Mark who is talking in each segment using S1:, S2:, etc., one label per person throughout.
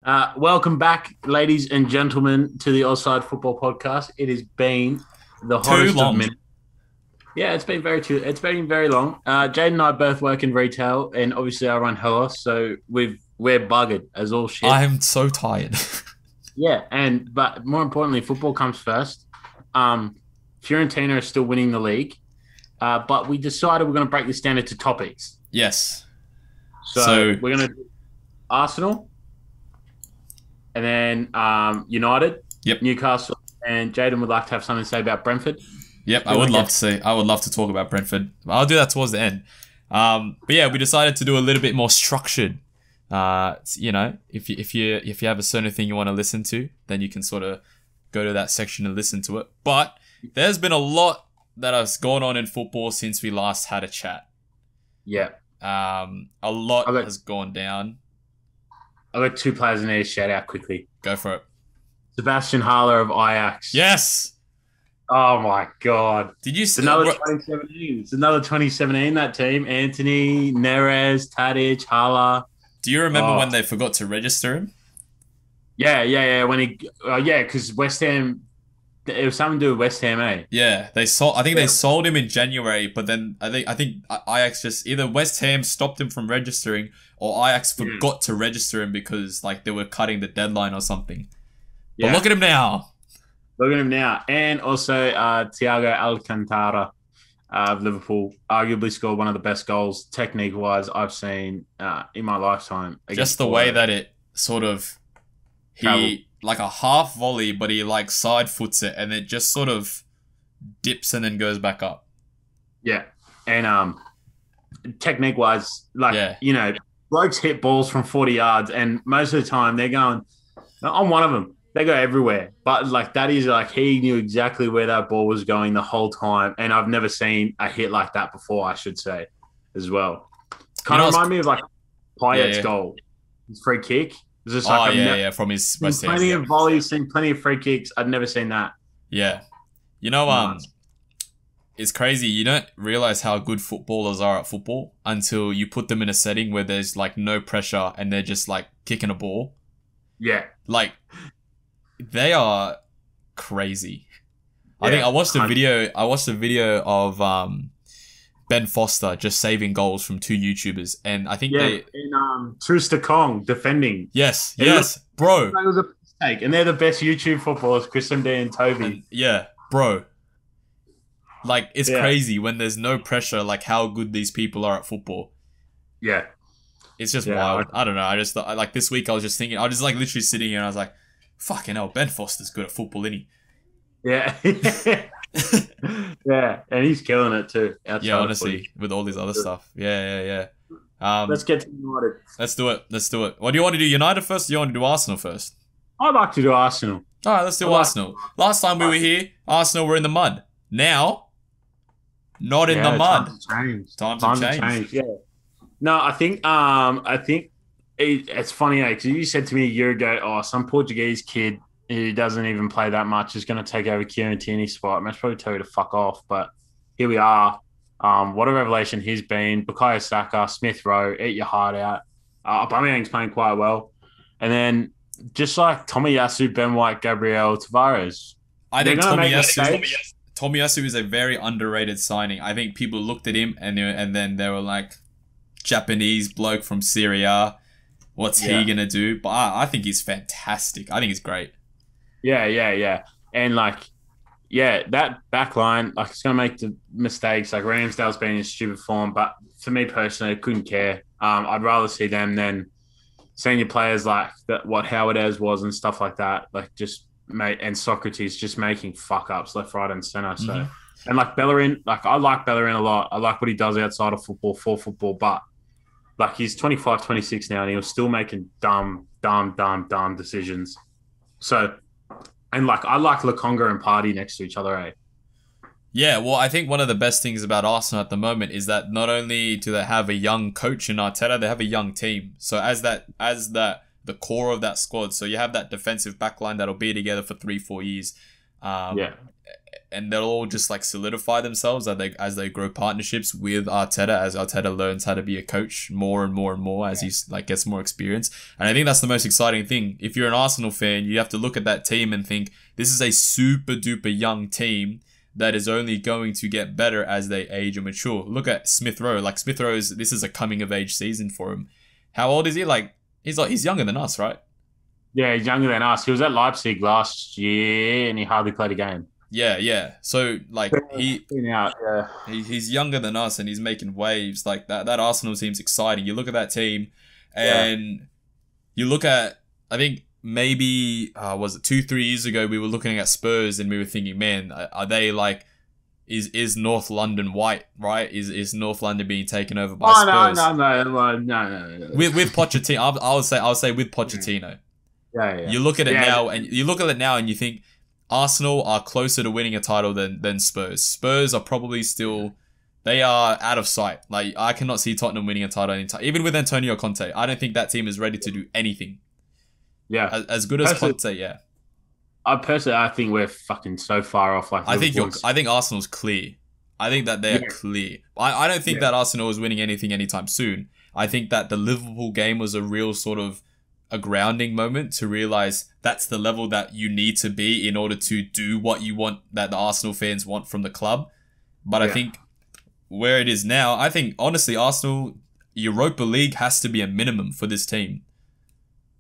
S1: Welcome back, ladies and gentlemen, to the Offside Football Podcast. It has been the
S2: Too
S1: hottest of
S2: long.
S1: minutes. Yeah, it's been very long. Jade and I both work in retail, and obviously I run Hellos, so we're buggered as all shit.
S2: I'm so tired.
S1: Yeah, but more importantly, football comes first. Fiorentina is still winning the league, but we decided we're going to break this down into topics.
S2: Yes.
S1: So
S2: So,
S1: we're going to do Arsenal, and then United,
S2: yep.
S1: Newcastle, and Jaden would like to have something to say about Brentford.
S2: Yep,
S1: Do you want to
S2: I would love to talk about Brentford. I'll do that towards the end. But yeah, we decided to do a little bit more structured. If you have a certain thing you want to listen to, then you can sort of go to that section and listen to it. But there's been a lot that has gone on in football since we last had a chat.
S1: Yeah,
S2: A lot
S1: Okay.
S2: has gone down.
S1: I've got two players in there to shout out quickly.
S2: Go for it.
S1: Sebastian Haller of Ajax.
S2: Yes.
S1: Oh my god.
S2: Did you
S1: It's
S2: see?
S1: another 2017. It's another 2017, that team. Anthony, Neres, Tadic, Haller.
S2: Do you remember
S1: Oh.
S2: when they forgot to register him?
S1: Yeah. Because West Ham, it was something to do with West Ham, eh?
S2: Yeah, they sold. I think
S1: Yeah.
S2: they sold him in January, but then I think Ajax just either West Ham stopped him from registering, or Ajax
S1: Yeah.
S2: forgot to register him because like they were cutting the deadline or something. But
S1: Yeah.
S2: look at him now.
S1: Look at him now. And also Thiago Alcantara of Liverpool arguably scored one of the best goals technique-wise I've seen in my lifetime.
S2: Just the way that it sort of
S1: Travel.
S2: he like a half volley, but he like side foots it and it just sort of dips and then goes back up.
S1: Yeah. And technique-wise,
S2: Yeah.
S1: blokes hit balls from 40 yards, and most of the time they're going, I'm one of them. They go everywhere. But like that is like he knew exactly where that ball was going the whole time. And I've never seen a hit like that before, I should say, as well. Kind of
S2: it's-
S1: remind me of like Payet's
S2: Yeah.
S1: goal. His free kick. It's just
S2: Oh
S1: like
S2: yeah, from his
S1: seen
S2: West Ham.
S1: plenty of volleys, seen plenty of free kicks. I'd never seen that.
S2: Yeah. You know,
S1: Nuts.
S2: it's crazy. You don't realize how good footballers are at football until you put them in a setting where there's like no pressure and they're just like kicking a ball.
S1: Yeah.
S2: Like they are crazy. I think
S1: Yeah.
S2: I watched a video. I watched a video of Ben Foster just saving goals from two YouTubers, and I think
S1: Yeah.
S2: they.
S1: And Trooster Kong defending.
S2: Yes,
S1: It
S2: yes, bro.
S1: It was a mistake. And they're the best YouTube footballers, Chris MD and Toby.
S2: And yeah, bro. Like it's
S1: Yeah.
S2: crazy when there's no pressure. Like how good these people are at football.
S1: Yeah.
S2: It's just
S1: Yeah,
S2: wild. I don't know. I just thought, like this week I was just thinking. I was just like literally sitting here and I was like, "Fucking hell, Ben Foster's good at football, isn't he?"
S1: Yeah. Yeah. And he's killing it too. outside
S2: Yeah,
S1: of
S2: honestly,
S1: footy.
S2: with all this other stuff. Yeah.
S1: Let's get to United.
S2: Let's do it. Let's do it. What do you want to do? United first? Or do you want to do Arsenal first?
S1: I'd like to do Arsenal.
S2: All right, let's do
S1: I like-
S2: Arsenal. Last time we were here, Arsenal were in the mud. Now, not in the mud.
S1: Times have changed.
S2: Times have changed.
S1: Yeah. No, I think it's funny, because you said to me a year ago, oh, some Portuguese kid who doesn't even play that much is going to take over Kieran Tierney's spot. I must probably tell you to fuck off, but here we are. What a revelation he's been. Bukayo Saka, Smith Rowe, eat your heart out. Aubameyang's playing quite well. And then just like Tomiyasu, Ben White, Gabriel, Tavares.
S2: I think
S1: They're gonna make mistakes.
S2: Tomiyasu is a very underrated signing. I think people looked at him and then they were like, Japanese bloke from Syria. What's
S1: Yeah.
S2: he gonna do? But I think he's fantastic. I think he's great.
S1: Yeah. And that back line, it's going to make the mistakes. Like Ramsdale's been in stupid form, but for me personally, I couldn't care. I'd rather see them than senior players like that, what Howard Ez was and stuff like that. And Socrates just making fuck ups left, right, and center. So,
S2: Mhm.
S1: and Bellerin, I like Bellerin a lot. I like what he does outside of football for football, but he's 25, 26 now, and he was still making dumb decisions. So. And I like Lakonga and Party next to each other, eh?
S2: Yeah, well, I think one of the best things about Arsenal at the moment is that not only do they have a young coach in Arteta, they have a young team. So as the core of that squad, so you have that defensive backline that'll be together for 3-4 years.
S1: Yeah.
S2: And they'll all just like solidify themselves as they grow partnerships with Arteta, as Arteta learns how to be a coach more and more and more as he's like gets more experience. And I think that's the most exciting thing. If you're an Arsenal fan, you have to look at that team and think this is a super duper young team that is only going to get better as they age and mature. Look at Smith Rowe. Like Smith Rowe this is a coming of age season for him. How old is he? He's younger than us, right?
S1: Yeah, he's younger than us. He was at Leipzig last year and he hardly played a game.
S2: Yeah. So like
S1: Yeah.
S2: he's younger than us and he's making waves. Like that Arsenal team's exciting. You look at that team and you look at, I think maybe was it 2-3 years ago we were looking at Spurs and we were thinking, man, are they like is North London white, right? Is North London being taken over by Spurs?
S1: No.
S2: With Pochettino, I would say with Pochettino.
S1: Yeah.
S2: You look at it now and you think Arsenal are closer to winning a title than Spurs. Spurs are probably still, they are out of sight. Like, I cannot see Tottenham winning a title anytime. Even with Antonio Conte, I don't think that team is ready to do anything.
S1: Yeah.
S2: As good as Conte, yeah.
S1: I think we're fucking so far off. Like,
S2: I think Arsenal's clear. I think that they're clear. I don't think that Arsenal is winning anything anytime soon. I think that the Liverpool game was a real sort of a grounding moment to realize that's the level that you need to be in order to do what you want, that the Arsenal fans want from the club. But I think where it is now, I think honestly Arsenal Europa League has to be a minimum for this team.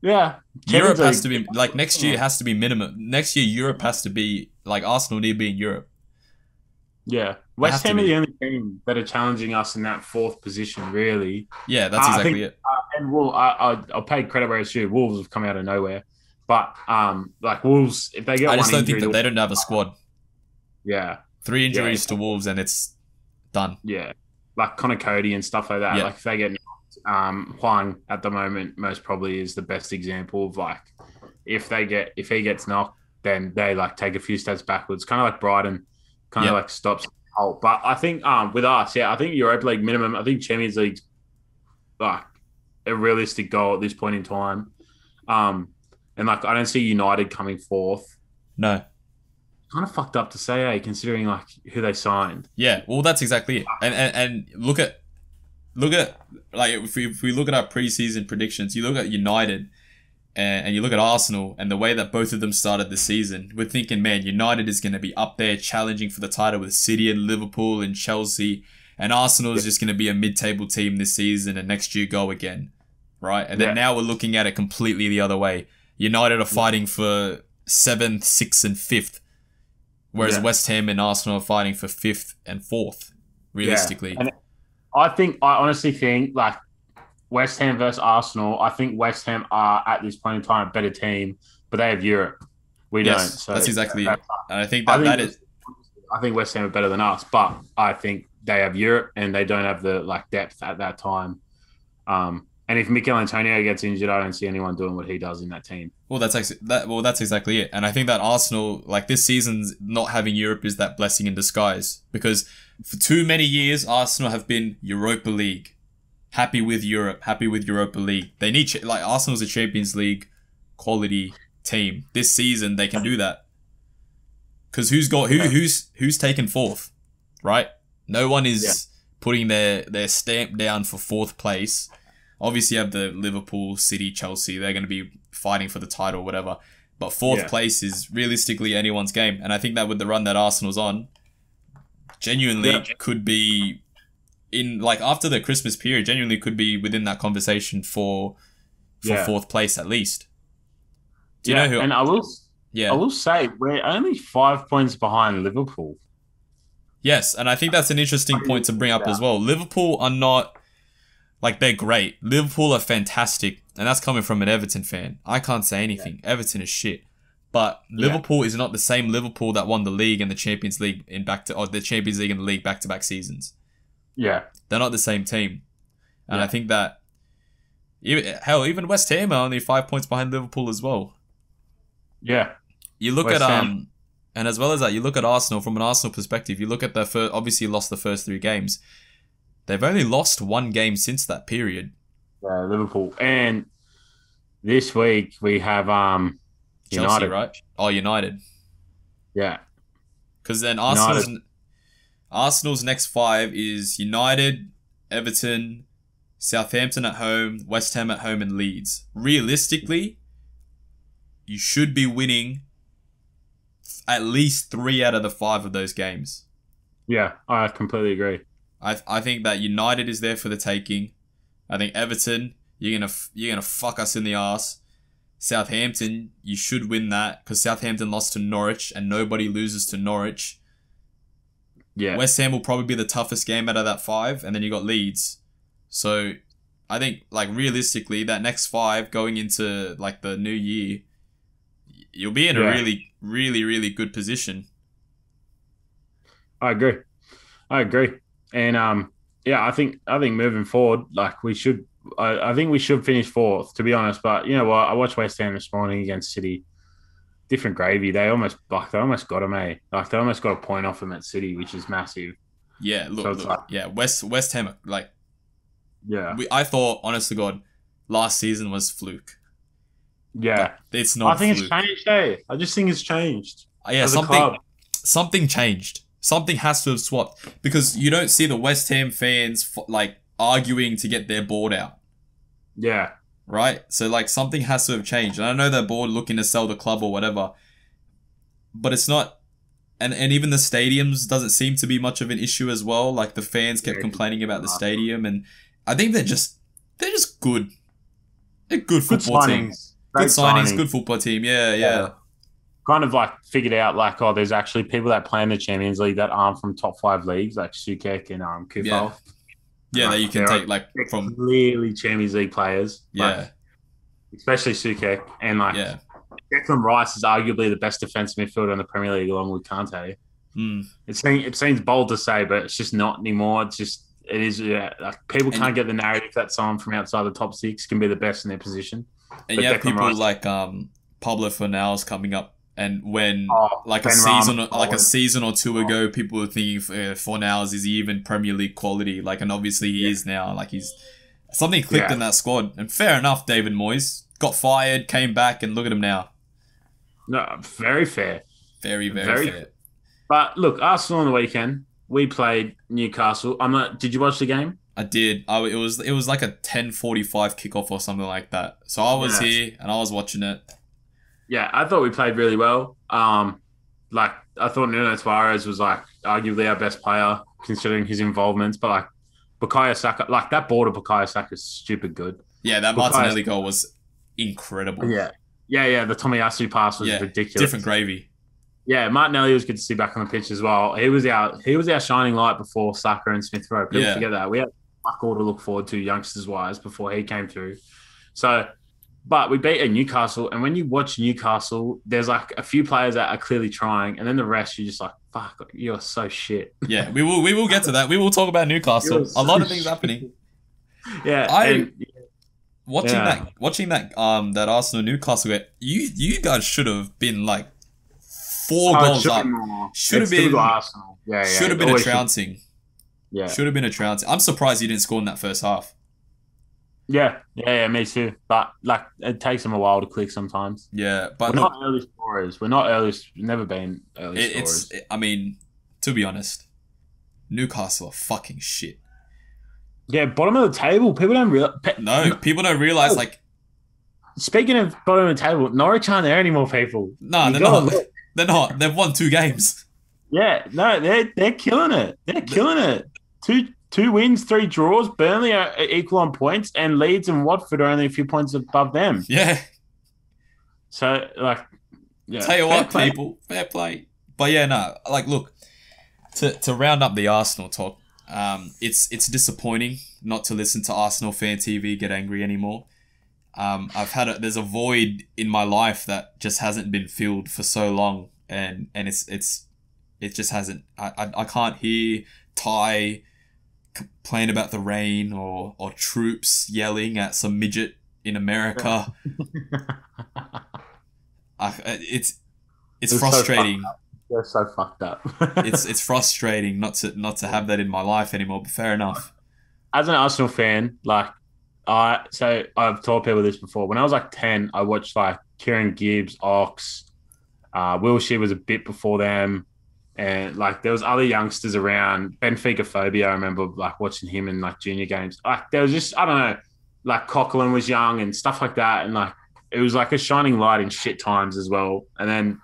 S1: Yeah.
S2: Europe has to be like next year has to be minimum. Next year Europe has to be like Arsenal need to be in Europe.
S1: Yeah. West Ham are the only team that are challenging us in that fourth position, really.
S2: Yeah, that's exactly it.
S1: And I'll pay credit where it's due. Wolves have come out of nowhere. But like Wolves, if they get
S2: I just don't think that they don't have a squad.
S1: Yeah.
S2: 3 injuries to Wolves and it's done.
S1: Yeah. Like Connor Cody and stuff like that.
S2: Yeah.
S1: Like if they get Huang at the moment most probably is the best example of like if he gets knocked, then they like take a few steps backwards. Kind of like Brighton. Kind of like stops. But I think with us, I think Europa League minimum. I think Champions League's like a realistic goal at this point in time. And like I don't see United coming fourth.
S2: No.
S1: Kind of fucked up to say, considering like who they signed.
S2: Yeah, well that's exactly it. And look at like if we look at our preseason predictions, you look at United and you look at Arsenal and the way that both of them started the season, we're thinking, man, United is going to be up there challenging for the title with City and Liverpool and Chelsea, and Arsenal is just going to be a mid-table team this season and next year go again, right? And then now we're looking at it completely the other way. United are fighting for 7th, 6th and 5th, whereas West Ham and Arsenal are fighting for 5th and 4th, realistically.
S1: And I honestly think like West Ham versus Arsenal, I think West Ham are at this point in time a better team, but they have Europe. We don't. So
S2: that's exactly it. And I think
S1: I think West Ham are better than us, but I think they have Europe and they don't have the like depth at that time. And if Mikel Antonio gets injured, I don't see anyone doing what he does in that team.
S2: Well, that's exactly it. And I think that Arsenal, like this season's not having Europe is that blessing in disguise, because for too many years Arsenal have been Europa League. Happy with Europe, happy with Europa League. They need like Arsenal's a Champions League quality team. This season they can do that. Because who's taken fourth, right? No one is putting their stamp down for fourth place. Obviously, you have the Liverpool, City, Chelsea. They're going to be fighting for the title, whatever. But fourth place is realistically anyone's game. And I think that with the run that Arsenal's on, genuinely could be in like after the Christmas period, genuinely could be within that conversation for fourth place at least. Do you know who?
S1: And I will say we're only 5 points behind Liverpool.
S2: Yes, and I think that's an interesting point to bring up as well. Liverpool are not like they're great. Liverpool are fantastic, and that's coming from an Everton fan. I can't say anything. Everton is shit. But Liverpool is not the same Liverpool that won the league and the Champions League the Champions League and the league back-to-back seasons. Yeah. They're not the same team. And I think that even West Ham are only 5 points behind Liverpool as well. Yeah. You look West at Ham. And as well as that, you look at Arsenal from an Arsenal perspective. You look at their obviously lost the first 3 games. They've only lost 1 game since that period. Yeah, Liverpool. And this week we have Chelsea, United, right? Oh, United.
S1: Yeah.
S2: Because then
S1: United.
S2: Arsenal's next five is United, Everton, Southampton at home, West Ham at home, and Leeds. Realistically, you should be winning at least 3 out of the 5 of those games.
S1: Yeah, I completely agree.
S2: I think that United is there for the taking. I think Everton, you're gonna fuck us in the ass. Southampton, you should win that because Southampton lost to Norwich and nobody loses to Norwich.
S1: Yeah.
S2: West Ham will probably be the toughest game out of that 5, and then you got Leeds. So I think like realistically, that next 5 going into like the new year, you'll be in a really, really, really good position.
S1: I agree. And yeah, I think moving forward, like we should. I think we should finish 4th, to be honest. But you know what? I watched West Ham this morning against City. Different gravy. They almost got him, eh? Like they almost got a point off him at City, which is massive.
S2: Yeah, look,
S1: So it's like,
S2: yeah, West Ham, like
S1: yeah,
S2: I thought, honest to God, last season was fluke.
S1: yeah.
S2: But it's not.
S1: I think
S2: fluke.
S1: it's changed. Hey, I just think it's changed.
S2: Yeah,
S1: As a club.
S2: something changed. Something has to have swapped because you don't see the West Ham fans like arguing to get their board out,
S1: Yeah,
S2: right? So like something has to have changed. And I know they're bored looking to sell the club or whatever, but it's not. And even the stadiums doesn't seem to be much of an issue as well. Like the fans kept complaining about the stadium, and I think they're just good. They're good football team. Good signings, good football team. Yeah.
S1: Kind of like figured out like, oh, there's actually people that play in the Champions League that aren't from top 5 leagues, like Sukek and Kufal.
S2: Yeah, that you can take like from
S1: clearly Champions League players.
S2: Yeah,
S1: like, especially Sukek and like
S2: yeah.
S1: Declan Rice is arguably the best defensive midfielder in the Premier League, along with Kante.
S2: Mm.
S1: It seems bold to say, but it's just not anymore. It is. Yeah, like people can't get the narrative that someone from outside the top 6 can be the best in their position.
S2: And
S1: but
S2: you have
S1: Declan
S2: people
S1: Rice,
S2: like Pablo Fornals coming up, and when like a
S1: Ben
S2: season,
S1: Rahman,
S2: like a season or 2 ago, people were thinking Fornals is he even Premier League quality? Like, and obviously he is now. Like something clicked in that squad, and fair enough. David Moyes got fired, came back, and look at him now.
S1: No, very fair.
S2: Very, very fair.
S1: But look, Arsenal on the weekend, we played Newcastle. Did you watch the game?
S2: I did. It was like a 10:45 kickoff or something like that. So I was here and I was watching it.
S1: Yeah, I thought we played really well. Like I thought Nuno Tavares was like arguably our best player considering his involvements, but like Bukayo Saka, like that ball to Bukayo Saka is stupid good.
S2: Yeah, that Martinelli goal was incredible.
S1: Yeah. The Tomiyasu pass was ridiculous.
S2: Different gravy.
S1: Yeah, Martinelli was good to see back on the pitch as well. He was our shining light before Saka and Smith Rowe. People forget that. We had fuck all to look forward to youngsters wise before he came through. So, but we beat Newcastle, and when you watch Newcastle, there's like a few players that are clearly trying, and then the rest you're just like, fuck, you're so shit.
S2: Yeah, we will get to that. We will talk about Newcastle. A lot of things happening.
S1: Yeah,
S2: watching that Arsenal Newcastle game, you guys should have been like 4 goals up. Should have been
S1: Arsenal.
S2: Should have been a trouncing.
S1: Yeah.
S2: Should have been a trouncing. I'm surprised you didn't score in that first half.
S1: Yeah, me too. But like, it takes them a while to click sometimes.
S2: Yeah, but
S1: we're not early scorers. We're not early. Never been early scorers.
S2: I mean, to be honest, Newcastle are fucking shit.
S1: Yeah, bottom of the table. People don't realize.
S2: People don't realize. Like,
S1: speaking of bottom of the table, Norwich aren't there anymore. People.
S2: No, they're not. They're not. They've won 2 games.
S1: Yeah, no, they're killing it. They're killing it. Two wins, 3 draws. Burnley are equal on points, and Leeds and Watford are only a few points above them.
S2: Yeah.
S1: So, like, yeah.
S2: Tell you what, people, fair play. But yeah, no, like, look, to round up the Arsenal talk, it's disappointing not to listen to Arsenal Fan TV get angry anymore. There's a void in my life that just hasn't been filled for so long, and it just hasn't. I can't hear Ty complain about the rain or troops yelling at some midget in America. It's frustrating.
S1: They're so fucked up.
S2: It's frustrating not to have that in my life anymore. But fair enough.
S1: As an Arsenal fan, like I've told people this before. When I was like 10, I watched like Kieran Gibbs, Ox, Wilshere was a bit before them. And like there was other youngsters around. Benfica Phobia, I remember like watching him in like junior games. Like there was just, I don't know, like Coquelin was young and stuff like that. And like it was like a shining light in shit times as well. And then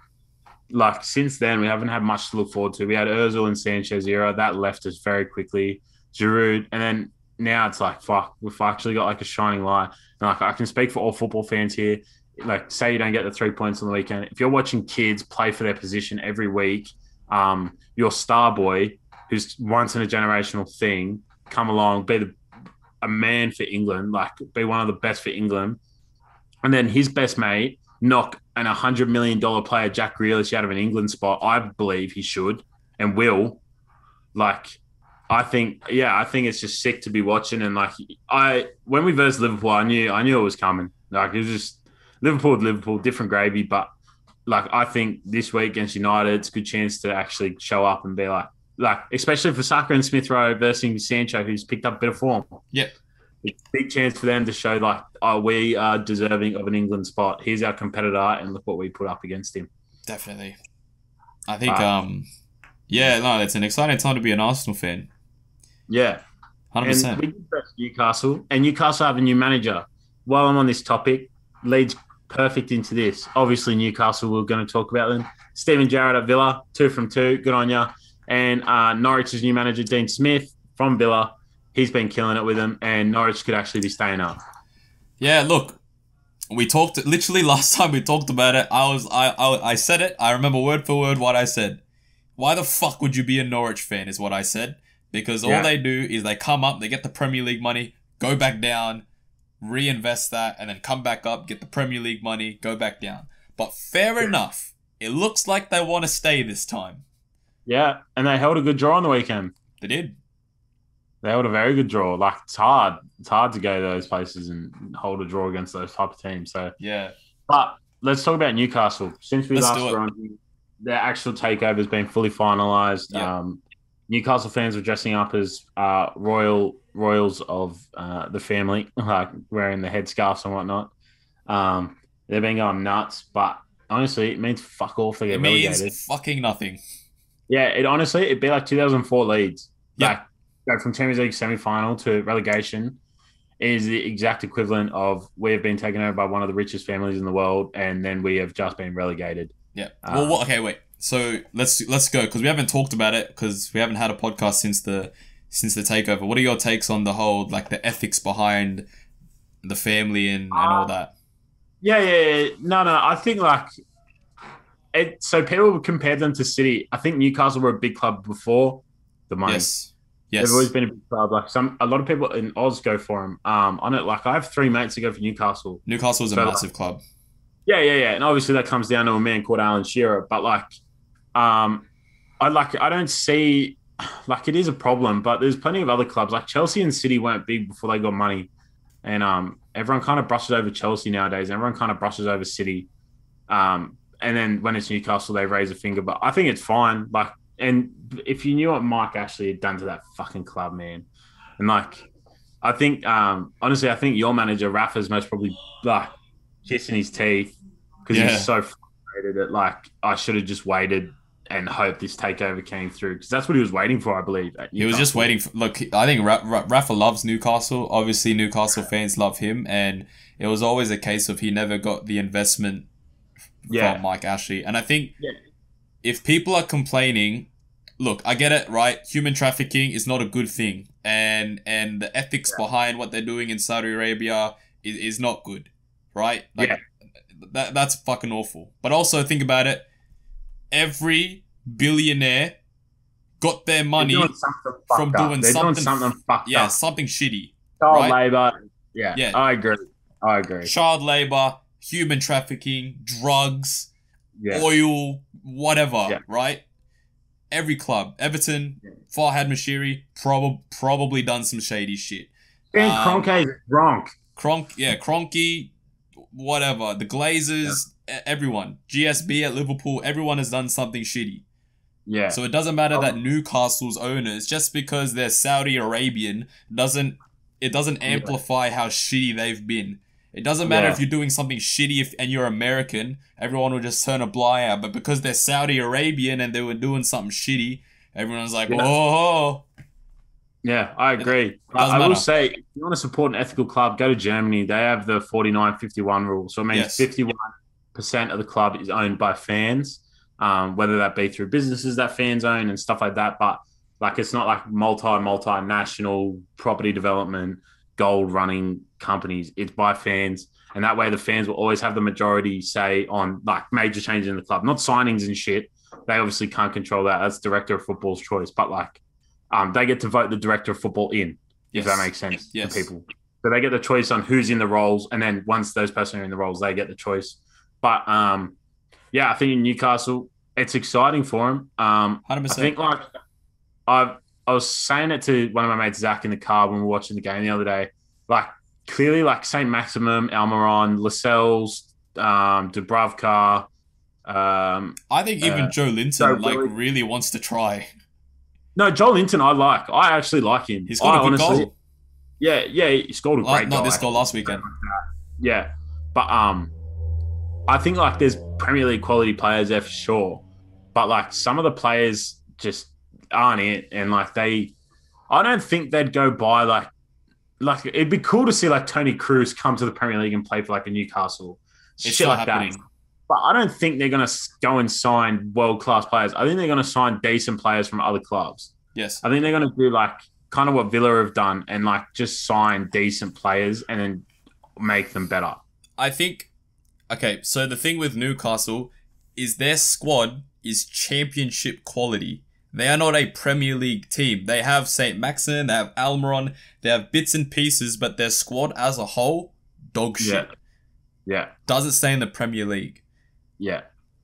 S1: like since then we haven't had much to look forward to. We had Ozil and Sanchez era. That left us very quickly. Giroud. And then now it's like, fuck, we've actually got like a shining light. And like I can speak for all football fans here. Like say you don't get the 3 points on the weekend. If you're watching kids play for their position every week, your star boy, who's once in a generational thing, come along, be a man for England, like be one of the best for England, and then his best mate knock an $100 million player, Jack Grealish, out of an England spot. I believe he should and will. Like, I think it's just sick to be watching. And like, when we versed Liverpool, I knew it was coming. Like, it was just Liverpool, different gravy, but. Like I think this week against United, it's a good chance to actually show up and be like, especially for Saka and Smith Rowe versus Sancho, who's picked up a bit of form.
S2: Yep.
S1: Big chance for them to show like, oh, we are deserving of an England spot. Here's our competitor, and look what we put up against him.
S2: Definitely. I think, it's an exciting time to be an Arsenal fan.
S1: Yeah.
S2: 100%.
S1: And we did Newcastle, and Newcastle have a new manager. While I'm on this topic, Leeds perfect into this. Obviously, Newcastle, we're going to talk about them. Steven Gerrard at Villa, 2 from 2. Good on you. And Norwich's new manager, Dean Smith, from Villa. He's been killing it with them, and Norwich could actually be staying up.
S2: Yeah, look, we talked, literally last time we talked about it, I said it. I remember word for word what I said. Why the fuck would you be a Norwich fan is what I said. Because all they do is they come up, they get the Premier League money, go back down, reinvest that, and then come back up, get the Premier League money, go back down. But fair enough. It looks like they want to stay this time.
S1: Yeah, and they held a good draw on the weekend.
S2: They did.
S1: They held a very good draw. Like, it's hard. It's hard to go to those places and hold a draw against those type of teams. So
S2: yeah.
S1: But let's talk about Newcastle. Since we last were on, their actual takeover has been fully finalised.
S2: Yeah.
S1: Newcastle fans were dressing up as royals of the family, like wearing the headscarves and whatnot. They've been going nuts, but honestly, it means fuck all if they get relegated.
S2: It means fucking nothing.
S1: Yeah, it'd be like 2004 Leeds.
S2: Yeah.
S1: Like, go from Champions League semi-final to relegation is the exact equivalent of we have been taken over by one of the richest families in the world, and then we have just been relegated.
S2: Yeah. Okay, wait. So let's go because we haven't talked about it because we haven't had a podcast since the takeover. What are your takes on the whole like the ethics behind the family and all that?
S1: Yeah. No. I think like it. So people would compare them to City. I think Newcastle were a big club before the money.
S2: Yes.
S1: They've always been a big club. Like a lot of people in Oz go for them. On it, like I have 3 mates who go for Newcastle.
S2: Newcastle is a massive club.
S1: Yeah. And obviously that comes down to a man called Alan Shearer. But like, I don't see like it is a problem. But there's plenty of other clubs like Chelsea and City weren't big before they got money, and everyone kind of brushes over Chelsea nowadays. Everyone kind of brushes over City. And then when it's Newcastle, they raise a finger. But I think it's fine. Like. And if you knew what Mike Ashley had done to that fucking club, man, and like, I think, honestly, I think your manager Rafa's most probably like kissing his teeth because he's so frustrated that like I should have just waited and hoped this takeover came through because that's what he was waiting for, I believe.
S2: He was just waiting for. Look, I think Rafa loves Newcastle. Obviously, Newcastle fans love him, and it was always a case of he never got the investment from Mike Ashley, and I think. Yeah. If people are complaining, look, I get it, right? Human trafficking is not a good thing. And the ethics behind what they're doing in Saudi Arabia is not good, right? Like, that's fucking awful. But also think about it. Every billionaire got their money from doing something
S1: fucked up.
S2: Yeah, something shitty.
S1: Child labor. Yeah, I agree.
S2: Child labor, human trafficking, drugs, oil, whatever, right? Every club, Everton, Farhad Moshiri, probably done some shady shit.
S1: And Kroenke,
S2: Kroenke, whatever. The Glazers, everyone. GSB at Liverpool, everyone has done something shitty.
S1: Yeah.
S2: So it doesn't matter that Newcastle's owners, just because they're Saudi Arabian, doesn't amplify how shitty they've been. It doesn't matter
S1: Yeah.
S2: if you're doing something shitty and you're American, everyone will just turn a blind eye. But because they're Saudi Arabian and they were doing something shitty, everyone's like,
S1: Yeah.
S2: whoa.
S1: Yeah, I
S2: It
S1: agree.
S2: doesn't
S1: I will
S2: matter.
S1: say, if you want to support an ethical club, go to Germany. They have the 49-51 rule. So it means
S2: Yes.
S1: 51% of the club is owned by fans, whether that be through businesses that fans own and stuff like that. But like, it's not like multinational property development, gold running companies. It's by fans. And that way the fans will always have the majority say on like major changes in the club, not signings and shit. They obviously can't control that. That's director of football's choice. But like, they get to vote the director of football in, if
S2: Yes.
S1: that makes sense
S2: Yes.
S1: to people. So they get the choice on who's in the roles, and then once those person are in the roles, they get the choice. But yeah, I think in Newcastle, it's exciting for him. I
S2: 100%.
S1: think like I was saying it to one of my mates, Zach, in the car when we were watching the game the other day. Like clearly, like Saint Maximin, Almiron, Lascelles, Dubravka.
S2: I think even Joe Linton
S1: so
S2: like
S1: really-
S2: really wants to try.
S1: No, Joel Linton, I like. I actually like him.
S2: He's got a good goal.
S1: Yeah, he scored a great goal.
S2: Not this goal last weekend.
S1: Yeah, but I think like there's Premier League quality players there for sure, but like some of the players just aren't it, and like I don't think they'd go by like it'd be cool to see like Tony Cruz come to the Premier League and play for like a Newcastle,
S2: It's
S1: shit
S2: not
S1: like
S2: happening.
S1: that. But I don't think they're gonna go and sign world class players. I think they're gonna sign decent players from other clubs.
S2: Yes.
S1: I think they're gonna do like kind of what Villa have done and like just sign decent players and then make them better.
S2: I think, okay, so the thing with Newcastle is their squad is championship quality. They are not a Premier League team. They have St. Maximin, they have Almiron, they have bits and pieces, but their squad as a whole, dog shit.
S1: Yeah.
S2: Doesn't stay in the Premier League.
S1: Yeah.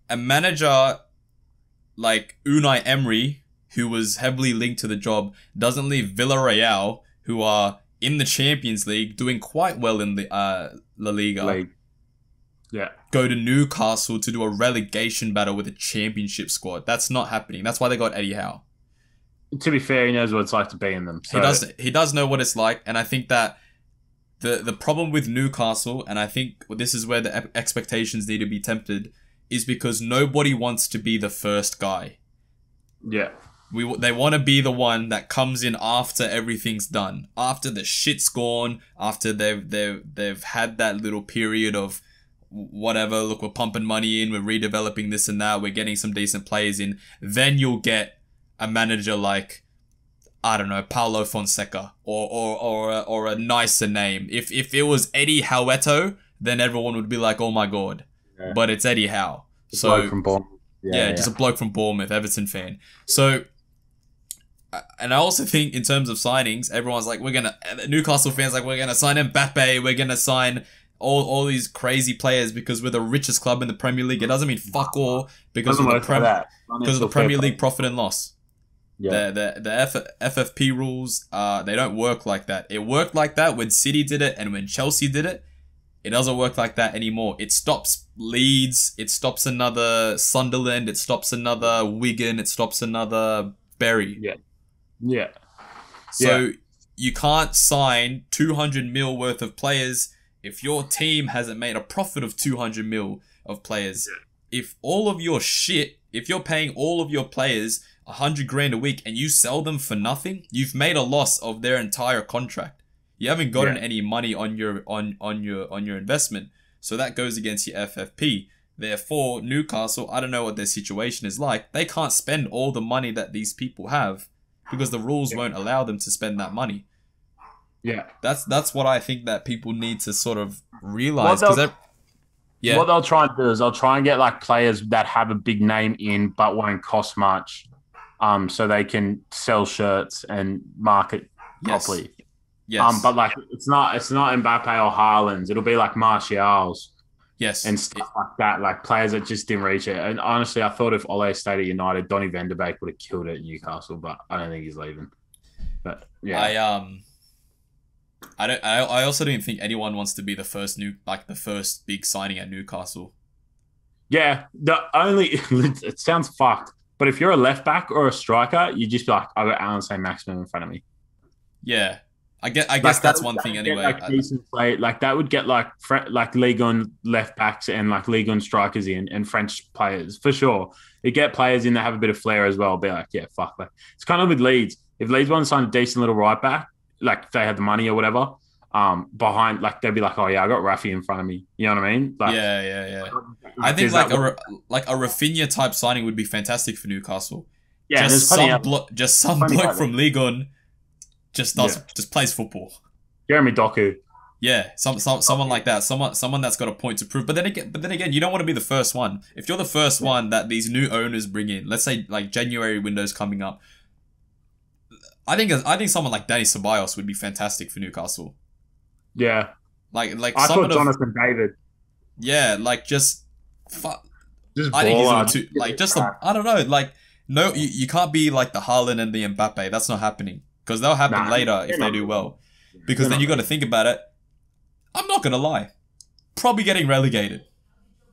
S2: A manager like Unai Emery, who was heavily linked to the job, doesn't leave Villarreal, who are in the Champions League, doing quite well in the La Liga,
S1: Yeah.
S2: go to Newcastle to do a relegation battle with a championship squad. That's not happening. That's why they got Eddie Howe.
S1: To be fair, he knows what it's like to be in them. So.
S2: He does know what it's like, and I think that the problem with Newcastle, and I think this is where the expectations need to be tempered, is because nobody wants to be the first guy.
S1: Yeah.
S2: They want to be the one that comes in after everything's done, after the shit's gone, after they've had that little period of whatever. Look, we're pumping money in, we're redeveloping this and that, we're getting some decent players in. Then you'll get a manager like, I don't know, Paulo Fonseca or a nicer name. If it was Eddie Howeto, then everyone would be like, oh my god.
S1: Yeah.
S2: But it's Eddie Howe.
S1: So from Bournemouth.
S2: Yeah, just a bloke from Bournemouth, Everton fan. So, and I also think in terms of signings, everyone's like, Newcastle fans like, we're gonna sign Mbappe, we're gonna sign all these crazy players because we're the richest club in the Premier League. It doesn't mean fuck all because of the Premier League profit and loss.
S1: Yeah.
S2: The FFP rules, they don't work like that. It worked like that when City did it and when Chelsea did it. It doesn't work like that anymore. It stops Leeds, it stops another Sunderland, it stops another Wigan, it stops another Bury.
S1: Yeah.
S2: So you can't sign 200 mil worth of players if your team hasn't made a profit of 200 mil of players. If all of your shit, if you're paying all of your players 100 grand a week and you sell them for nothing, you've made a loss of their entire contract. You haven't gotten any money on your investment, so that goes against your FFP. Therefore, Newcastle, I don't know what their situation is like. They can't spend all the money that these people have because the rules won't allow them to spend that money.
S1: Yeah.
S2: That's what I think that people need to sort of realize.
S1: What they'll try and do is they'll try and get like players that have a big name in but won't cost much, so they can sell shirts and market properly.
S2: Yes.
S1: But like it's not Mbappe or Haaland's. It'll be like Martial's.
S2: Yes.
S1: And stuff like that, like players that just didn't reach it. And honestly, I thought if Ole stayed at United, Donny van de Beek would have killed it at Newcastle, but I don't think he's leaving. But yeah,
S2: I also don't think anyone wants to be the first big signing at Newcastle.
S1: Yeah, it sounds fucked, but if you're a left back or a striker, you just be like, I got Alan St. Maximin in front of me.
S2: Yeah. I guess that's one thing anyway.
S1: Like decent play, like that would get like like Ligue 1 left backs and like Ligue 1 strikers in and French players for sure. You get players in that have a bit of flair as well. Be like, yeah, fuck. Like it's kind of with Leeds. If Leeds want to sign a decent little right back, like if they had the money or whatever, behind like they'd be like, oh yeah, I got Rafi in front of me. You know what I mean? Like,
S2: yeah. I think like a Rafinha type signing would be fantastic for Newcastle.
S1: Yeah,
S2: just some bloke from Ligue 1 just plays football.
S1: Jeremy Doku.
S2: Yeah, someone like that. Someone that's got a point to prove. But then again, you don't want to be the first one. If you're the first one that these new owners bring in, let's say like January window's coming up, I think someone like Danny Ceballos would be fantastic for Newcastle.
S1: Yeah,
S2: like
S1: I thought Jonathan David.
S2: Yeah, like just
S1: I think
S2: he's I don't know, like no, you can't be like the Haaland and the Mbappe. That's not happening because they'll happen later if they do well. Because then you got to think about it. I'm not gonna lie, probably getting relegated.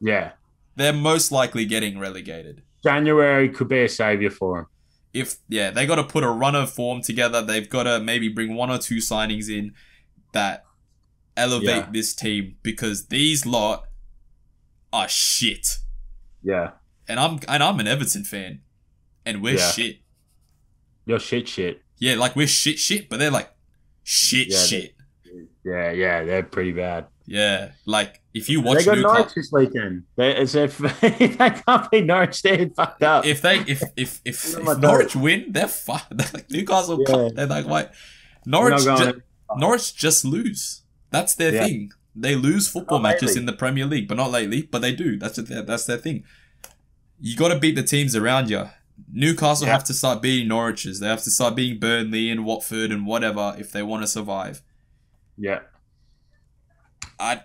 S1: Yeah,
S2: they're most likely getting relegated.
S1: January could be a savior for them.
S2: They got to put a run of form together. They've got to maybe bring one or two signings in that elevate this team because these lot are shit.
S1: Yeah,
S2: and I'm an Everton fan, and we're shit.
S1: You're shit. Yeah,
S2: like we're shit, but they're like shit.
S1: Yeah, they're pretty bad.
S2: Yeah, like if you watch
S1: they got Norwich this weekend, as if they can't beat Norwich, they're fucked up.
S2: If Norwich win, they're fucked. They're like Newcastle. Yeah. They're like, why? Norwich just lose. That's their thing. They lose football matches in the Premier League, but not lately. But they do. That's their thing. You got to beat the teams around you. Newcastle have to start beating Norwich's. They have to start beating Burnley and Watford and whatever if they want to survive.
S1: Yeah.
S2: I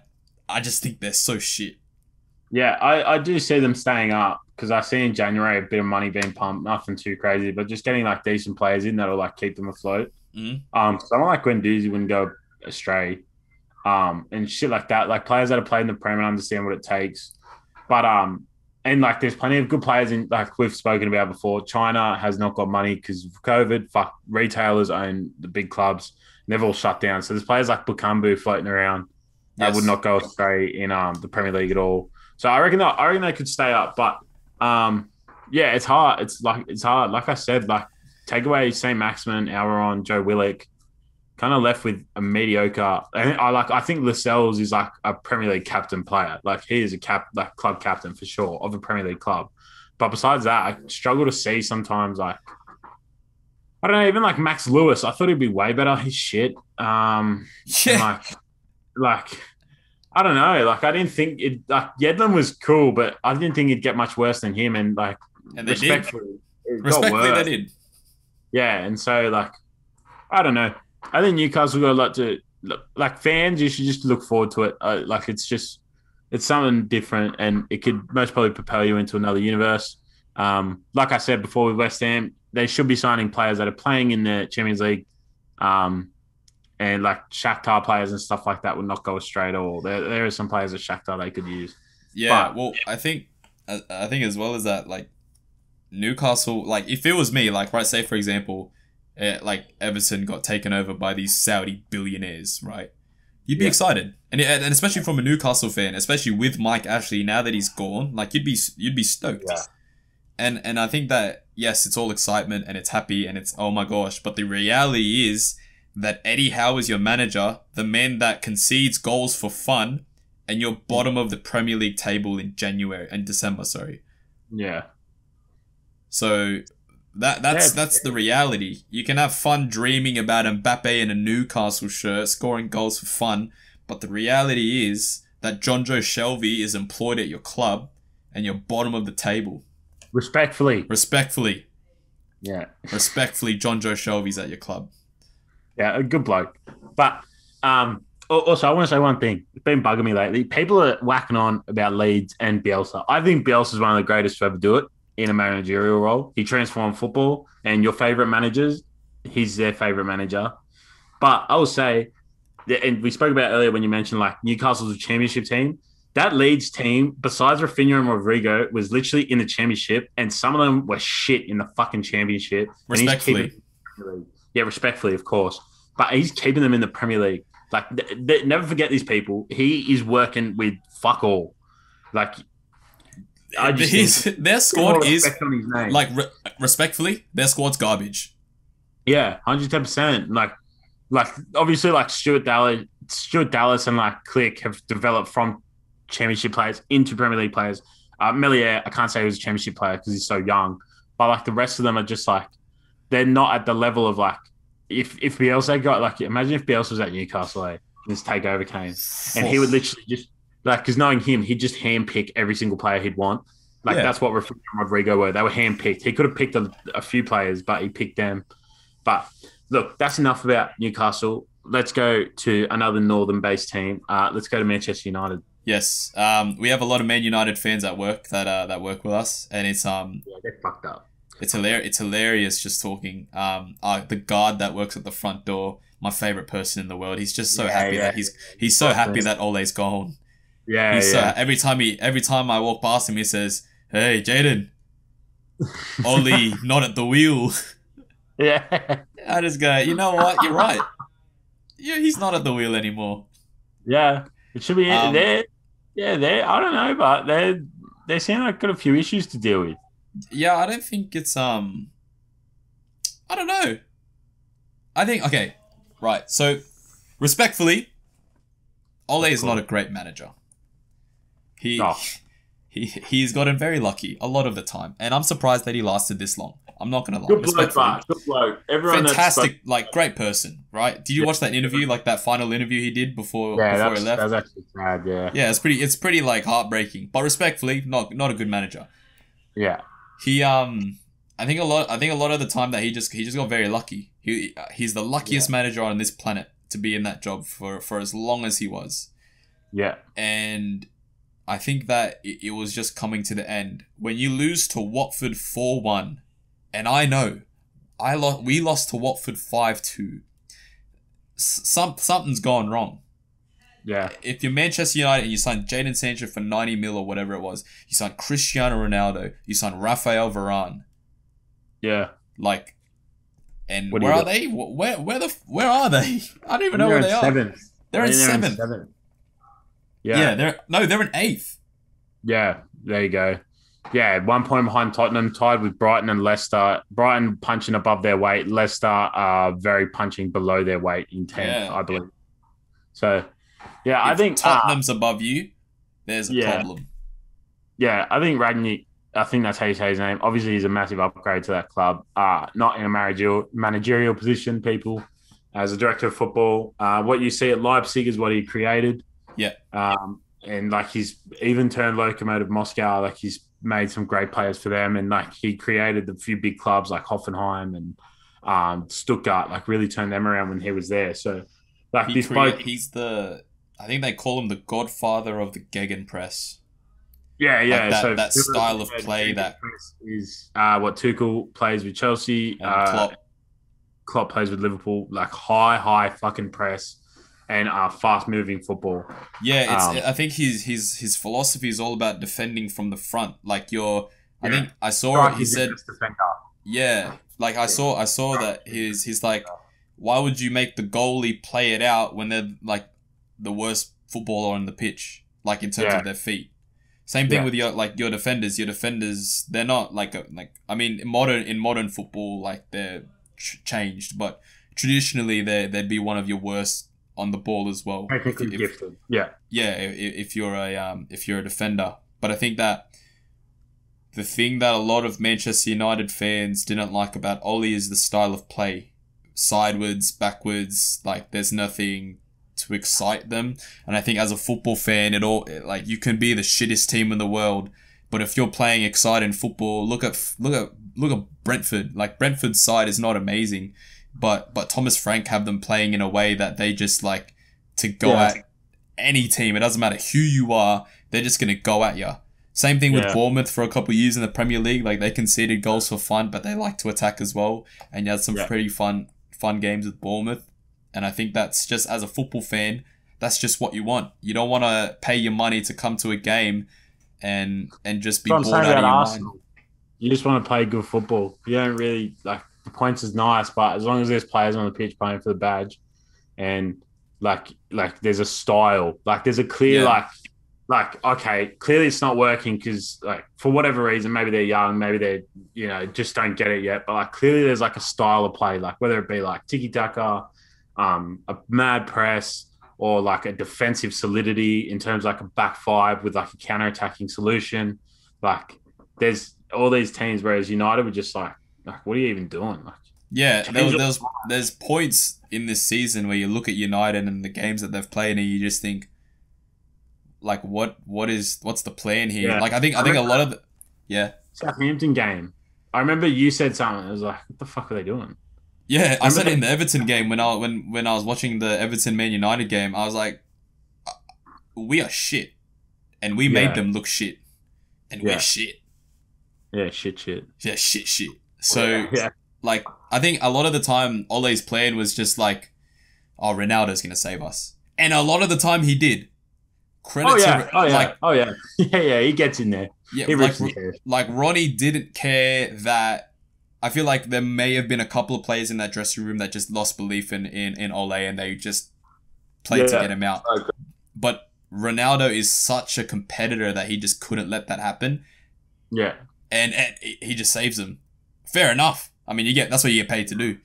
S2: just think they're so shit.
S1: Yeah, I do see them staying up because I see in January a bit of money being pumped, nothing too crazy, but just getting like decent players in that'll like keep them afloat. Someone like Guendouzi wouldn't go astray, and shit like that. Like players that have played in the Premier understand what it takes, but and like there's plenty of good players in like we've spoken about before. China has not got money because of COVID. Fuck, retailers own the big clubs. They've all shut down. So there's players like Bukambu floating around. That would not go astray in the Premier League at all. So I reckon they could stay up, but it's hard. It's hard. Like I said, like take away St. Maximin, Almiron, Joe Willock, kind of left with a mediocre. I think Lascelles is like a Premier League captain player. Like he is a club captain for sure of a Premier League club. But besides that, I struggle to see sometimes like I don't know, even like Max Lewis. I thought he'd be way better. He's shit. Like I don't know. Like I didn't think it. Like Yedlin was cool, but I didn't think it'd get much worse than him. And like, respectfully,
S2: they did.
S1: Yeah, and so like, I don't know. I think Newcastle got a lot to like. Fans, you should just look forward to it. Like it's something different, and it could most probably propel you into another universe. Like I said before with West Ham, they should be signing players that are playing in the Champions League. And like Shakhtar players and stuff like that would not go astray at all. There are some players at Shakhtar they could use.
S2: Yeah, well, I think as well as that, like Newcastle, like if it was me, like right, say for example, like Everton got taken over by these Saudi billionaires, right? You'd be excited, and especially from a Newcastle fan, especially with Mike Ashley now that he's gone, like you'd be stoked. Yeah. And I think that yes, it's all excitement and it's happy and it's oh my gosh, but the reality is that Eddie Howe is your manager, the man that concedes goals for fun, and you're bottom of the Premier League table in December.
S1: Yeah.
S2: So that's the reality. You can have fun dreaming about Mbappe in a Newcastle shirt, scoring goals for fun, but the reality is that Jonjo Shelvey is employed at your club, and you're bottom of the table.
S1: Respectfully.
S2: Yeah. Respectfully, Jonjo Shelvey's at your club.
S1: Yeah, a good bloke. But also, I want to say one thing. It's been bugging me lately. People are whacking on about Leeds and Bielsa. I think Bielsa is one of the greatest to ever do it in a managerial role. He transformed football, and your favourite managers, he's their favourite manager. But I will say, and we spoke about earlier when you mentioned like Newcastle's a championship team, that Leeds team, besides Rafinha and Rodrigo, was literally in the championship, and some of them were shit in the fucking championship.
S2: Respectfully.
S1: Yeah, respectfully, of course. but he's keeping them in the Premier League. Like, never forget these people. He is working with fuck all. Like, I just think
S2: Their squad is
S1: on his name.
S2: like respectfully, their squad's garbage.
S1: Yeah, 110%. Like obviously, like Stuart Dallas, and like Click have developed from Championship players into Premier League players. Melier, I can't say he was a Championship player because he's so young, but like the rest of them are just like they're not at the level of like if Bielsa got like imagine if Bielsa was at Newcastle, this takeover came, and he would literally just like because knowing him, he'd just handpick every single player he'd want. Like that's what Rafinha and Rodrigo were. They were handpicked. He could have picked a few players, but he picked them. But look, that's enough about Newcastle. Let's go to another northern-based team. Let's go to Manchester United.
S2: Yes, we have a lot of Man United fans at work that work with us, and it's
S1: they're fucked up.
S2: It's hilarious. It's hilarious just talking. The guard that works at the front door, my favorite person in the world. He's just so happy that he's so happy that Ole's gone.
S1: Yeah,
S2: he's every time I walk past him, he says, "Hey, Jaden, Ole not at the wheel."
S1: Yeah.
S2: I just go, you know what? You're right. Yeah, he's not at the wheel anymore.
S1: Yeah, it should be there. Yeah, I don't know, but they seem like got a few issues to deal with.
S2: Yeah, I don't think it's I don't know. I think okay, right. So, respectfully, Ole is not a great manager. He's gotten very lucky a lot of the time, and I'm surprised that he lasted this long. I'm not gonna lie.
S1: Good bloke. Everyone
S2: fantastic, like great person, right? Did you watch that interview, like that final interview he did before he left?
S1: That was actually sad.
S2: Yeah, it's pretty like heartbreaking. But respectfully, not a good manager.
S1: Yeah.
S2: He I think a lot of the time that he just got very lucky. He's the luckiest manager on this planet to be in that job for as long as he was.
S1: Yeah.
S2: And I think that it was just coming to the end. When you lose to Watford 4-1, and I know we lost to Watford 5-2. Something's gone wrong.
S1: Yeah.
S2: If you're Manchester United and you sign Jadon Sancho for 90 mil or whatever it was, you sign Cristiano Ronaldo, you sign Rafael Varane.
S1: Yeah.
S2: Like, and where are they? Where are they? I don't even know where they are.
S1: Seventh.
S2: They're in seventh. Yeah. They're in eighth.
S1: Yeah. There you go. Yeah, 1 point behind Tottenham, tied with Brighton and Leicester. Brighton punching above their weight. Leicester very punching below their weight in 10th, I believe. So, yeah, I think
S2: Tottenham's above you, there's a problem.
S1: Yeah, I think Rangnick, I think that's how you say his name. Obviously, he's a massive upgrade to that club. Not in a managerial position, people. As a director of football, what you see at Leipzig is what he created.
S2: Yeah.
S1: And like he's even turned Lokomotiv Moscow, like he's made some great players for them, and like he created a few big clubs like Hoffenheim and Stuttgart, like really turned them around when he was there. So like
S2: he's I think they call him the godfather of the Gegenpress.
S1: Yeah.
S2: Like that style of play that
S1: is what Tuchel plays with Chelsea. Klopp plays with Liverpool, like high fucking press and fast moving football.
S2: Yeah, I think his philosophy is all about defending from the front. Like I think I saw it. He said, yeah, like I saw that he's like, why would you make the goalie play it out when they're like the worst footballer on the pitch, like in terms of their feet. Same thing with your defenders. Your defenders, they're not in modern football, like they're changed, but traditionally they'd be one of your worst on the ball as well.
S1: Technically gifted. Yeah.
S2: Yeah, if you're a defender. But I think that the thing that a lot of Manchester United fans didn't like about Ole is the style of play. Sideways, backwards, like there's nothing to excite them. And I think as a football fan, you can be the shittest team in the world, but if you're playing exciting football, look at Brentford. Like Brentford's side is not amazing, but Thomas Frank have them playing in a way that they just like to go at any team. It doesn't matter who you are, they're just gonna go at you. Same thing with Bournemouth for a couple of years in the Premier League. Like they conceded goals for fun, but they like to attack as well. And you had some pretty fun games with Bournemouth. And I think that's just, as a football fan, that's just what you want. You don't want to pay your money to come to a game and just be bored out of your mind.
S1: You just want to play good football. You don't really the points is nice, but as long as there's players on the pitch playing for the badge, and like there's a style, like there's a clear
S2: Yeah.
S1: like okay, clearly it's not working because like for whatever reason, maybe they're young, maybe they're just don't get it yet, but like clearly there's like a style of play, like whether it be like tiki taka, a mad press. Or like a defensive solidity in terms of like a back five with like a counter attacking solution. Like there's all these teams, whereas United were just like what are you even doing? Like
S2: Yeah,
S1: change it.
S2: there's points in this season where you look at United and the games that they've played and you just think, like, what's the plan here?
S1: Yeah.
S2: Like, I think a lot of yeah.
S1: Southampton game. I remember you said something. I was like, what the fuck are they doing?
S2: Yeah, I said
S1: Remember
S2: it in the Everton game when I was watching the Everton Man United game, I was like, we are shit. And we made
S1: Yeah.
S2: them look shit. And we're
S1: Yeah.
S2: shit.
S1: Yeah, shit.
S2: Yeah, shit. So
S1: Yeah.
S2: like I think a lot of the time Ole's plan was just like, oh, Ronaldo's gonna save us. And a lot of the time he did. Credit
S1: Oh yeah.
S2: to
S1: Oh yeah.
S2: like
S1: Oh yeah. Yeah. He gets in there.
S2: yeah,
S1: He
S2: like
S1: rips in.
S2: like Ronnie didn't care that I feel like there may have been a couple of players in that dressing room that just lost belief in Ole and they just played to
S1: Yeah.
S2: get him out.
S1: Okay.
S2: But Ronaldo is such a competitor that he just couldn't let that happen.
S1: Yeah.
S2: And he just saves them. Fair enough. I mean, that's what you get paid to do.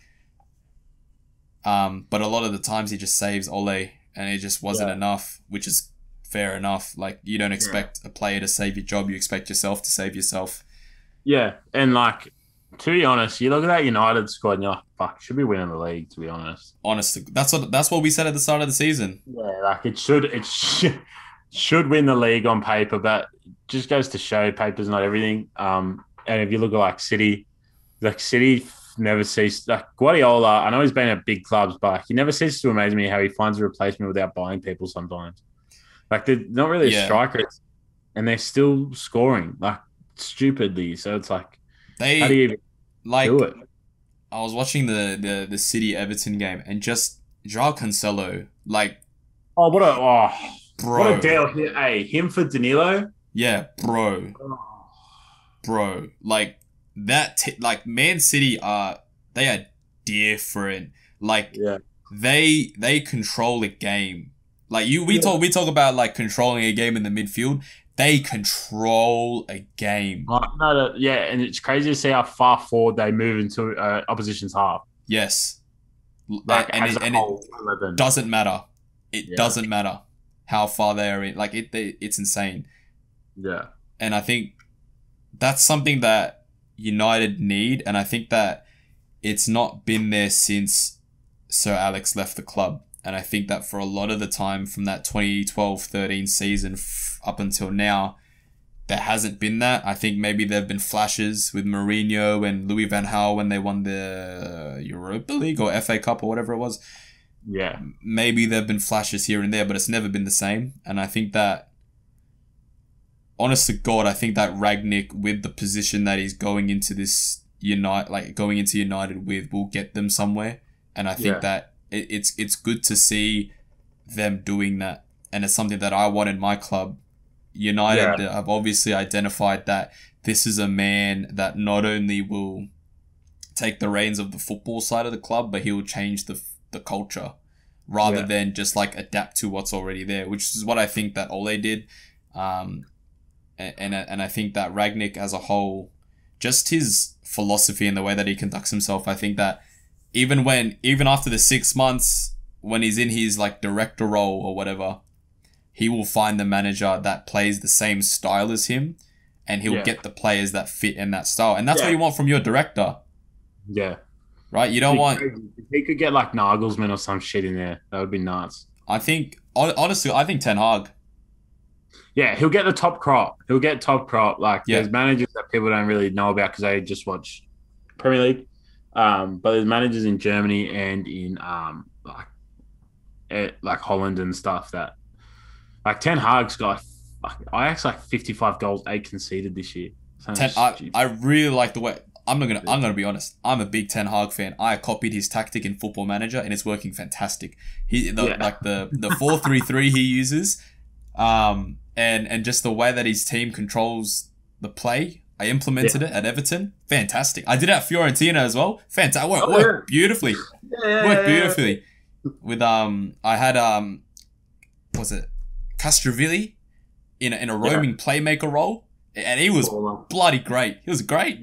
S2: But a lot of the times he just saves Ole, and it just wasn't enough, which is fair enough. Like, you don't expect a player to save your job; you expect yourself to save yourself.
S1: Yeah. And like to be honest, you look at that United squad and you're like, fuck, should be winning the league, to be honest.
S2: Honestly, that's what we said at the start of the season.
S1: Yeah, like it should win the league on paper, but it just goes to show paper's not everything. And if you look at like City never cease like Guardiola. I know he's been at big clubs, but he never ceases to amaze me how he finds a replacement without buying people sometimes. Like they're not really a striker, and they're still scoring like stupidly. So it's like, how do you even do it?
S2: I was watching the City Everton game and just Joao Cancelo, like,
S1: bro,
S2: bro,
S1: what a deal! Hey, him for Danilo.
S2: Yeah, bro, like that. Like Man City they are different. Like they control a game. Like we talk about like controlling a game in the midfield. They control a game.
S1: And it's crazy to see how far forward they move into opposition's half.
S2: Yes.
S1: Like,
S2: and it doesn't matter. It doesn't matter how far they are in. Like, it's insane.
S1: Yeah.
S2: And I think that's something that United need, and I think that it's not been there since Sir Alex left the club. And I think that for a lot of the time from that 2012-13 season up until now, there hasn't been that. I think maybe there have been flashes with Mourinho and Louis van Gaal when they won the Europa League or FA Cup or whatever it was.
S1: Yeah.
S2: Maybe there have been flashes here and there, but it's never been the same. And I think that, honest to God, I think that Rangnick, with the position that he's going into United with, will get them somewhere. And I think that it's good to see them doing that, and it's something that I want in my club. United have obviously identified that this is a man that not only will take the reins of the football side of the club, but he will change the culture rather than just like adapt to what's already there, which is what I think that Ole did. And I think that Rangnick as a whole, just his philosophy and the way that he conducts himself, I think that even after the 6 months, when he's in his like director role or whatever, he will find the manager that plays the same style as him, and he'll get the players that fit in that style. And that's what you want from your director.
S1: Yeah.
S2: Right? You don't want...
S1: If he could get like Nagelsmann or some shit in there, that would be nuts.
S2: I think, honestly, I think Ten Hag.
S1: Yeah, he'll get the top crop. Like, there's managers that people don't really know about because they just watch Premier League. But there's managers in Germany and in like Holland and stuff that, like, Ten Hag's got Ajax like 55 goals, 8 conceded this year.
S2: I really like the way... I'm gonna be honest. I'm a big Ten Hag fan. I copied his tactic in Football Manager, and it's working fantastic. Like the 4-3-3 he uses, and just the way that his team controls the play. I implemented it at Everton. Fantastic. I did it at Fiorentina as well. Fantastic.
S1: Oh,
S2: Worked beautifully.
S1: Yeah.
S2: Worked beautifully. With I had was it Castrovilli in a roaming playmaker role, and he was bloody great. He was great.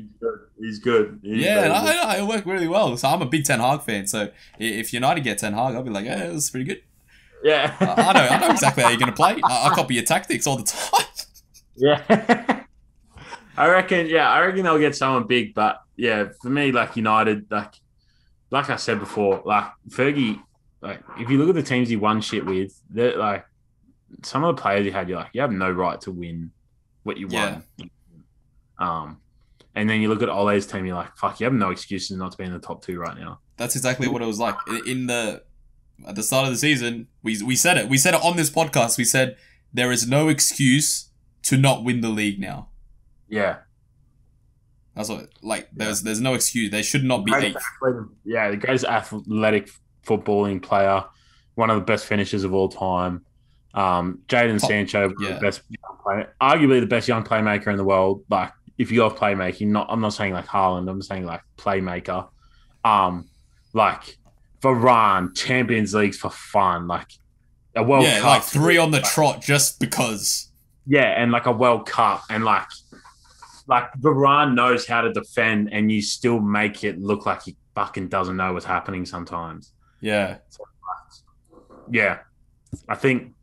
S1: He's good.
S2: It worked really well. So I'm a big Ten Hag fan. So if United get Ten Hag, I'll be like, yeah, it was pretty good.
S1: Yeah.
S2: I know exactly how you're gonna play. I copy your tactics all the time.
S1: Yeah. I reckon they'll get someone big, but yeah, for me, like United, like I said before, like Fergie, like if you look at the teams he won shit with, they're like some of the players he had, you're like, you have no right to win what you won. And then you look at Ole's team, you're like, fuck, you have no excuses not to be in the top 2 right now.
S2: That's exactly what it was like. At the start of the season, we said it. We said it on this podcast. We said there is no excuse to not win the league now.
S1: Yeah.
S2: That's what, like, there's no excuse. They should not be 8th.
S1: Yeah, the greatest athletic footballing player, one of the best finishers of all time. Jadon Sancho, the best young player, arguably the best young playmaker in the world. Like, if you have playmaking, I'm not saying like Haaland, I'm saying like playmaker. Like Varane, Champions Leagues for fun, like a World Cup.
S2: Like 3 on the trot just because.
S1: Yeah, and like a World Cup, and like Varane knows how to defend, and you still make it look like he fucking doesn't know what's happening sometimes.
S2: Yeah.
S1: So, yeah. I think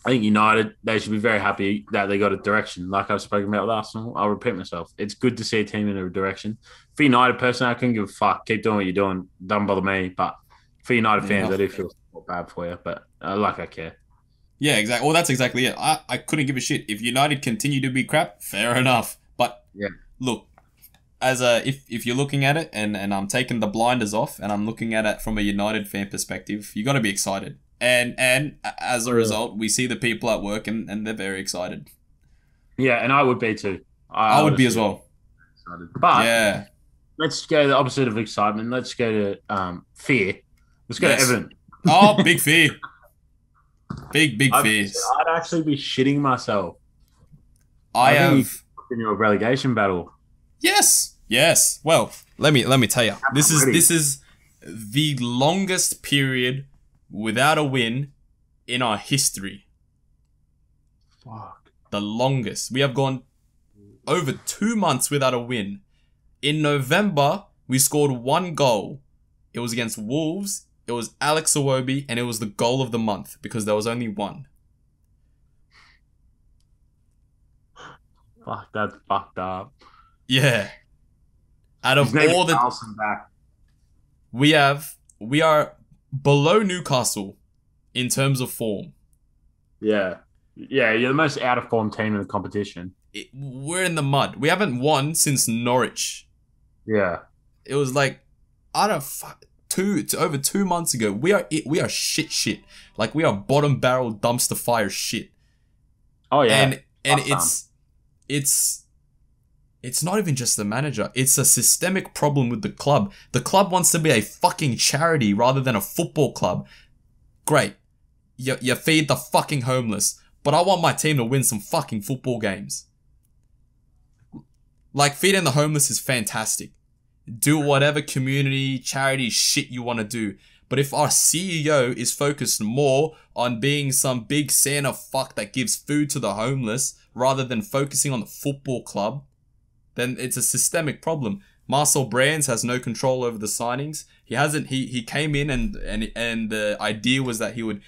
S1: United, they should be very happy that they got a direction. Like I've spoken about with Arsenal, I'll repeat myself. It's good to see a team in a direction. For United, personally, I couldn't give a fuck. Keep doing what you're doing. Don't bother me. But for United fans, I do feel bad for you. But I care.
S2: Yeah, exactly. Well, that's exactly it. I couldn't give a shit. If United continue to be crap, fair enough. But look, if you're looking at it and I'm taking the blinders off and I'm looking at it from a United fan perspective, you got to be excited. And as a result, we see the people at work and they're very excited.
S1: Yeah, and I would be too.
S2: I would be as well.
S1: Excited. But let's go the opposite of excitement. Let's go to fear. Let's go to Everton.
S2: Oh, big fear. Big fears.
S1: I'd actually be shitting myself.
S2: I have
S1: in your relegation battle.
S2: Yes. Well, let me tell you. This is the longest period without a win in our history.
S1: Fuck.
S2: The longest. We have gone over 2 months without a win. In November, we scored 1 goal. It was against Wolves. It was Alex Iwobi, and it was the goal of the month because there was only 1.
S1: Fuck, that's fucked up.
S2: Yeah. Out of all the
S1: back.
S2: we are below Newcastle in terms of form.
S1: Yeah. Yeah, you're the most out of form team in the competition.
S2: We're in the mud. We haven't won since Norwich.
S1: Yeah.
S2: It was like over 2 months ago. We are shit. Like we are bottom barrel dumpster fire shit.
S1: Oh yeah.
S2: And it's not even just the manager. It's a systemic problem with the club. The club wants to be a fucking charity rather than a football club. Great. You feed the fucking homeless. But I want my team to win some fucking football games. Like, feeding the homeless is fantastic. Do whatever community, charity shit you want to do. But if our CEO is focused more on being some big Santa fuck that gives food to the homeless rather than focusing on the football club, then it's a systemic problem. Marcel Brands has no control over the signings. He came in and the idea was that he would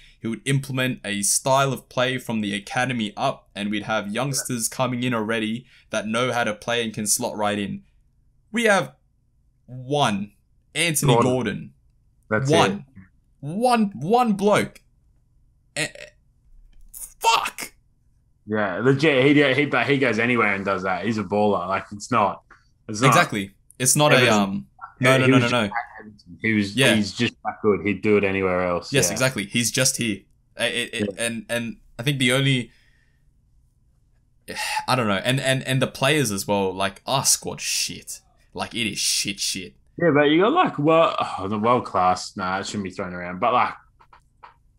S2: implement a style of play from the academy up, and we'd have youngsters coming in already that know how to play and can slot right in. We have one Anthony Gordon.
S1: That's
S2: one.
S1: it.
S2: One bloke. Fuck.
S1: Yeah, legit. He goes anywhere and does that. He's a baller. Like it's not
S2: exactly. It's not No.
S1: He's just that good. He'd do it anywhere else.
S2: Yes, exactly. He's just here. And I think the only, I don't know, and the players as well. Like our squad, shit. Like it is shit.
S1: Yeah, but you got the world class. Nah, it shouldn't be thrown around. But like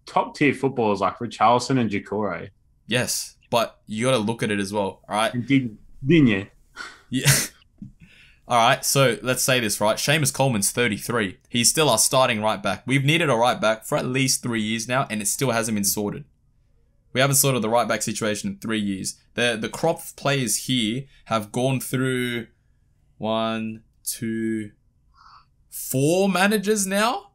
S1: top tier footballers like Richarlison and Doucouré.
S2: Yes, but you got to look at it as well. All right.
S1: Didn't you?
S2: Yeah. All right, so let's say this, right? Seamus Coleman's 33. He's still our starting right back. We've needed a right back for at least 3 years now, and it still hasn't been sorted. We haven't sorted the right back situation in 3 years. The crop of players here have gone through 1, 2, 4 managers now,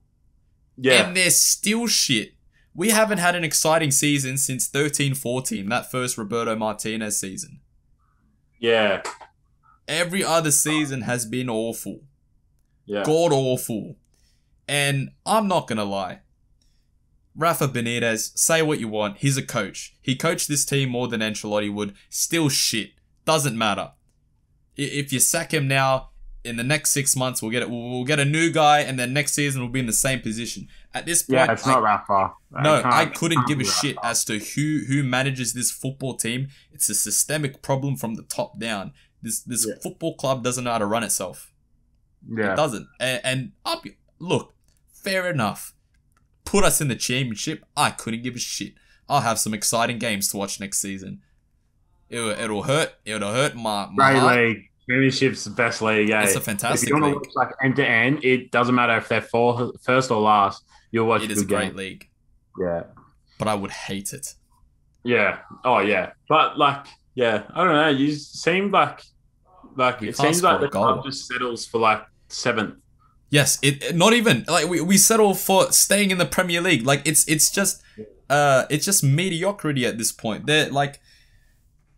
S1: Yeah.
S2: and they're still shit. We haven't had an exciting season since 13-14, that first Roberto Martinez season.
S1: Yeah.
S2: Every other season has been awful.
S1: Yeah.
S2: God awful. And I'm not going to lie. Rafa Benitez, say what you want. He's a coach. He coached this team more than Ancelotti would. Still shit. Doesn't matter. If you sack him now, in the next 6 months, we'll get a new guy, and then next season we'll be in the same position. At this point,
S1: Yeah, it's not Rafa.
S2: No, I couldn't give a shit as to who manages this football team. It's a systemic problem from the top down. This football club doesn't know how to run itself.
S1: Yeah.
S2: It doesn't. And look, fair enough. Put us in the championship. I couldn't give a shit. I'll have some exciting games to watch next season. It'll hurt. It'll hurt my
S1: Great
S2: heart.
S1: league. Championship's the best league. Yeah.
S2: It's a fantastic
S1: If you want
S2: league.
S1: to watch like end to end, it doesn't matter if they're first or last. You'll watch
S2: It
S1: a
S2: is a
S1: good
S2: great
S1: game.
S2: league,
S1: Yeah.
S2: but I would hate it.
S1: Yeah. Oh yeah. But like, yeah, I don't know. You seem like
S2: We
S1: it
S2: can't
S1: seems like
S2: score
S1: the
S2: a goal.
S1: club just settles for like 7th.
S2: Yes, it not even like we settle for staying in the Premier League. Like it's just mediocrity at this point. They're like,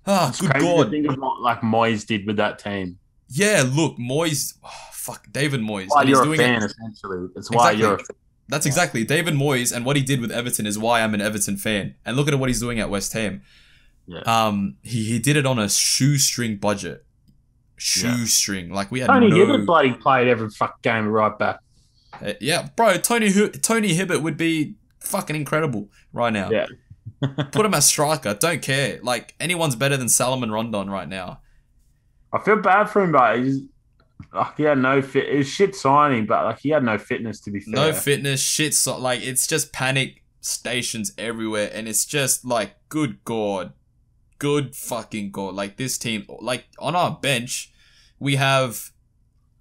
S1: It's
S2: good
S1: crazy to
S2: God.
S1: think of what like Moyes did with that team.
S2: Yeah, look, Moyes, fuck, David Moyes.
S1: Why
S2: And he's
S1: you're a
S2: doing
S1: fan,
S2: it.
S1: essentially. It's why
S2: Exactly.
S1: you're a fan.
S2: That's exactly David Moyes, and what he did with Everton is why I'm an Everton fan. And look at what he's doing at West Ham.
S1: Yeah.
S2: He did it on a shoestring budget. Shoestring. Like we had
S1: Tony
S2: no.
S1: Hibbert bloody played every fucking game right back.
S2: Yeah, bro. Tony Hibbert would be fucking incredible right now.
S1: Yeah.
S2: Put him as striker. Don't care. Like anyone's better than Salomon Rondon right now.
S1: I feel bad for him, but he had no fit. It was shit signing, but like he had no fitness to be fair.
S2: No fitness, shit. So, like it's just panic stations everywhere, and it's just like, good God, good fucking God. Like this team, like on our bench, we have,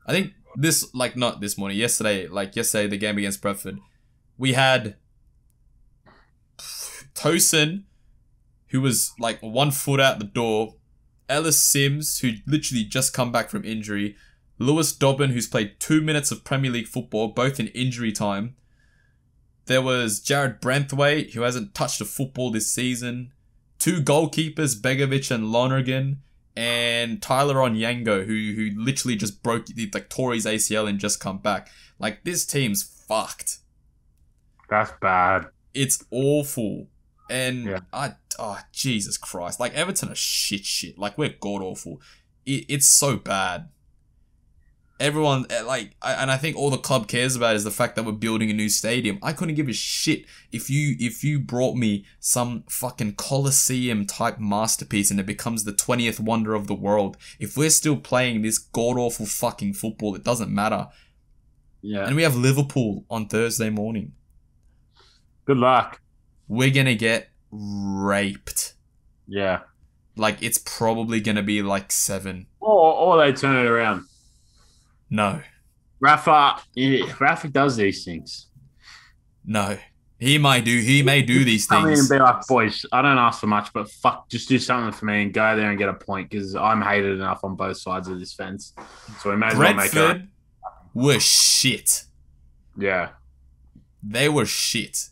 S2: I think this, like not this morning, yesterday, the game against Brentford, we had Tosin, who was like 1 foot out the door, Ellis Sims, who literally just come back from injury, Lewis Dobbin, who's played 2 minutes of Premier League football, both in injury time. There was Jared Branthwaite, who hasn't touched a football this season. 2 goalkeepers, Begovic and Lonergan, and Tyler Onyango, who literally just tore his ACL and just come back. Like, this team's fucked.
S1: That's bad.
S2: It's awful. And
S1: Yeah.
S2: Jesus Christ. Like, Everton are shit. Like, we're god awful. It's so bad. Everyone, and I think all the club cares about is the fact that we're building a new stadium. I couldn't give a shit if you brought me some fucking Colosseum type masterpiece and it becomes the 20th wonder of the world. If we're still playing this god awful fucking football, it doesn't matter.
S1: Yeah.
S2: And we have Liverpool on Thursday morning.
S1: Good luck.
S2: We're gonna get raped.
S1: Yeah.
S2: Like, it's probably gonna be like 7.
S1: Or they turn it around.
S2: No.
S1: Rafa does these things.
S2: No. He may do these
S1: Come in and
S2: things.
S1: be like, boys, I don't ask for much, but fuck, just do something for me and go there and get a point because I'm hated enough on both sides of this fence. So we may as well make it.
S2: Brentford were shit.
S1: Yeah.
S2: They were shit.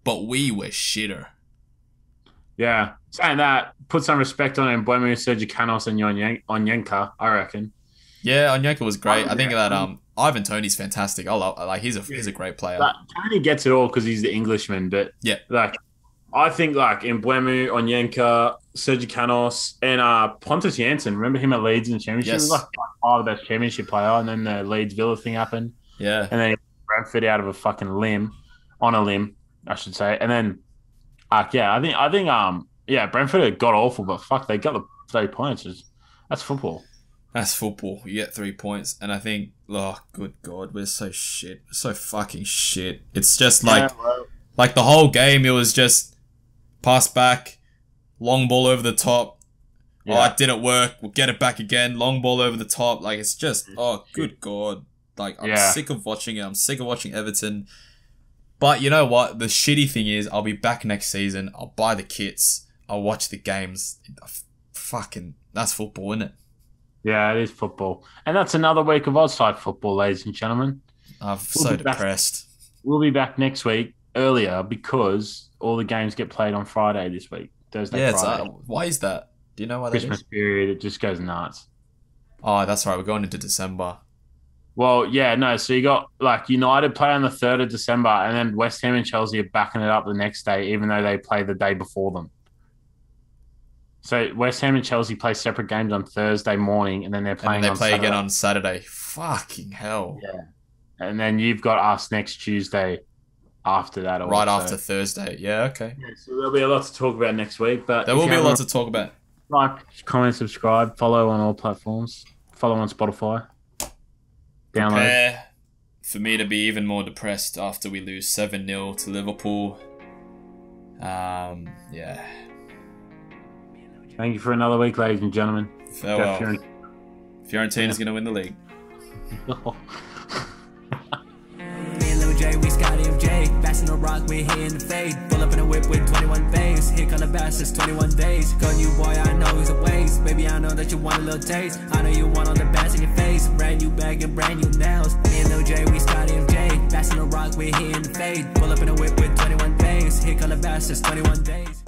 S2: But we were shitter.
S1: Yeah. Saying that, put some respect on Mbeumo, Sergio Canos, and Onyenka, I reckon.
S2: Yeah, Onyeka was great. I think that Ivan Toney's fantastic. I love, like, he's a great player.
S1: Like, Tony gets it all because he's the Englishman, but
S2: Yeah.
S1: like I think like Mbeumo, Onyenka, Sergio Canos, and Pontus Janssen. Remember him at Leeds in the Championship?
S2: Yes.
S1: He was like the best Championship player, and then the Leeds Villa thing happened,
S2: Yeah.
S1: and then he Brentford out of a fucking limb, on a limb, I should say, and then I think Brentford got awful, but fuck, they got the 3 points. That's football.
S2: That's football. You get 3 points. And I think, oh, good God, we're so shit. We're so fucking shit. It's just like, like the whole game, it was just pass back, long ball over the top, Oh, it didn't work. We'll get it back again. Long ball over the top. Like, it's just, oh, good God. Like, I'm sick of watching it. I'm sick of watching Everton. But you know what? The shitty thing is, I'll be back next season. I'll buy the kits. I'll watch the games. Fucking, that's football, isn't it?
S1: Yeah, it is football. And that's another week of Ozside football, ladies and gentlemen.
S2: I'm so depressed.
S1: We'll be back next week earlier because all the games get played on Friday this week. Thursday, Friday.
S2: Why is that? Do you know why
S1: Christmas
S2: that is?
S1: period, it just goes nuts.
S2: Oh, that's right. We're going into December.
S1: Well, yeah, no. So you got like United play on the 3rd of December, and then West Ham and Chelsea are backing it up the next day, even though they play the day before them. So West Ham and Chelsea play separate games on Thursday morning, and then they're playing.
S2: And they play again on Saturday. Fucking hell.
S1: Yeah. And then you've got us next Tuesday after that.
S2: Right after Thursday. Yeah, okay.
S1: Yeah, so there'll be a lot to talk about next week. But
S2: there will be a lot to talk about.
S1: Like, comment, subscribe, follow on all platforms. Follow on Spotify. Download.
S2: Prepare for me to be even more depressed after we lose 7-0 to Liverpool. Yeah.
S1: Thank you for another week, ladies and gentlemen.
S2: Farewell. Fiorentina's going to win the league.
S3: We Scotty of J, passing the rock, we're hitting the fade. Pull up in a whip with 21 bays. Here come the bastards, 21 days. Got new boy, I know he's a waste. Baby, I know that you want a little taste. I know you want all the bass in your face. Brand new bag and brand new nails. Me and Lil J, we Scotty of J, passing the rock, we're hitting the fade. Pull up in a whip with 21 bays. Here come the bastards, 21 days.